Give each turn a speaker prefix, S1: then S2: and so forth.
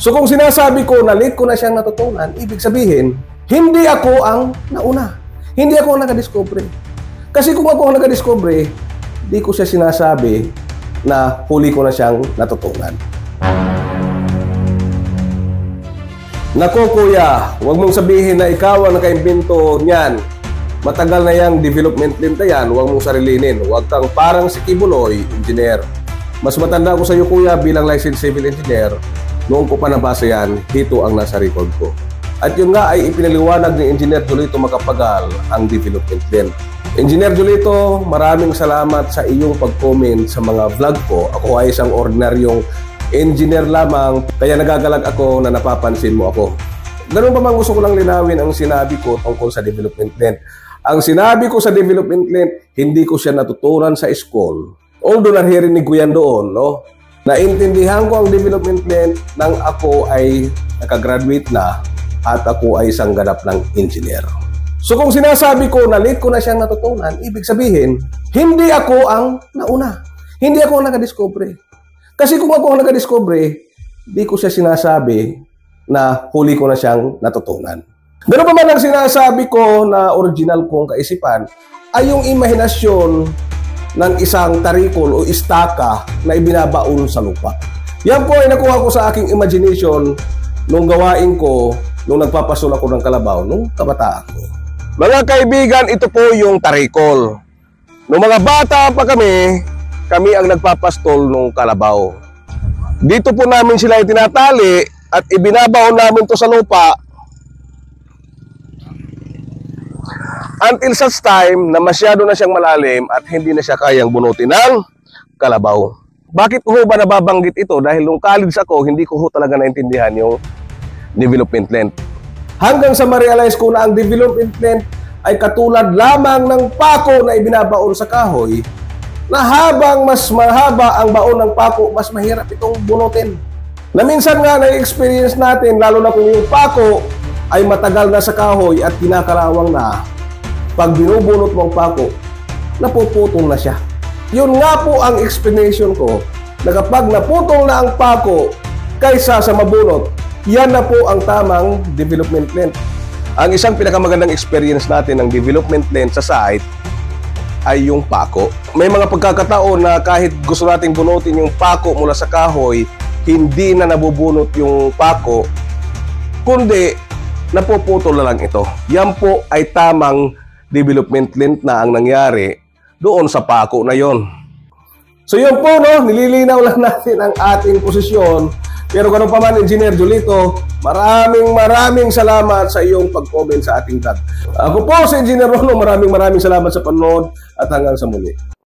S1: So kung sinasabi ko na late ko na siyang natutunan, ibig sabihin, hindi ako ang nauna. Hindi ako ang nakadiscovery. Kasi kung ako ang nakadiscovery, di ko siya sinasabi na huli ko na siyang natutunan. Nako kuya, huwag mong sabihin na ikaw ang nakaimbento niyan. Matagal na yung development lane na yan, huwag mong sarilinin. Huwag kang parang si Kibuloy, engineer. Mas matanda ko sa iyo kuya bilang licensed civil engineer. Noong ko pa nabasa yan, ito ang nasa record ko. At yun nga ay ipinaliwanag ni Engineer Julito Macapagal ang development lane. Engineer Julito, maraming salamat sa iyong pag-comment sa mga vlog ko. Ako ay isang ordinaryong engineer lamang, kaya nagagalag ako na napapansin mo ako. Ganun pa man gusto ko lang linawin ang sinabi ko tungkol sa development lane. Ang sinabi ko sa development lane, hindi ko siya natutunan sa school. Although naririnig ko yan doon, no? Naintindihan ko ang development lane nang ako ay nakagraduate na at ako ay isang ganap ng engineer. So kung sinasabi ko na late ko na siyang natutunan, ibig sabihin, hindi ako ang nauna. Hindi ako ang nakadiscovery. Kasi kung ako ang nakadiscovery, di ko siya sinasabi na huli ko na siyang natutunan. Ganun pa man ang sinasabi ko na original kong kaisipan ay yung imahinasyon ng isang tarikol o istaka na ibinabaon sa lupa. Yan po ay nakuha ko sa aking imagination nung gawain ko nung nagpapasol ako ng kalabaw nung kabataan ko. Mga kaibigan, ito po yung tarikol. Nung mga bata pa kami ang nagpapastol nung kalabaw. Dito po namin sila itinatali at ibinabaon namin to sa lupa until such time na masyado na siyang malalim at hindi na siya kayang bunutin ng kalabaw. Bakit ko ba nababanggit ito? Dahil nung college ako, hindi ko talaga naintindihan yung development lane. Hanggang sa ma-realize ko na ang development lane ay katulad lamang ng pako na ibinabaon sa kahoy, na habang mas mahaba ang baon ng pako, mas mahirap itong bunutin. Na minsan nga na-experience natin, lalo na kung yung pako ay matagal na sa kahoy at kinakarawang na, pag binubunot mo ang pako, napuputol na siya. Yun nga po ang explanation ko, na kapag naputol na ang pako kaysa sa mabunot, yan na po ang tamang development lane. Ang isang pinakamagandang experience natin ng development lane sa site ay yung pako. May mga pagkakataon na kahit gusto nating bunutin yung pako mula sa kahoy, hindi na nabubunot yung pako, kundi napuputol na lang ito. Yan po ay tamang development lane na ang nangyari doon sa pako na yon. So yun po, no, nililinaw lang natin ang ating posisyon. Pero ganun pa man, Engineer Julito, maraming salamat sa iyong pag-comment sa ating vlog. Ako po si Engineer Rolo, maraming salamat sa panonood at hanggang sa muli.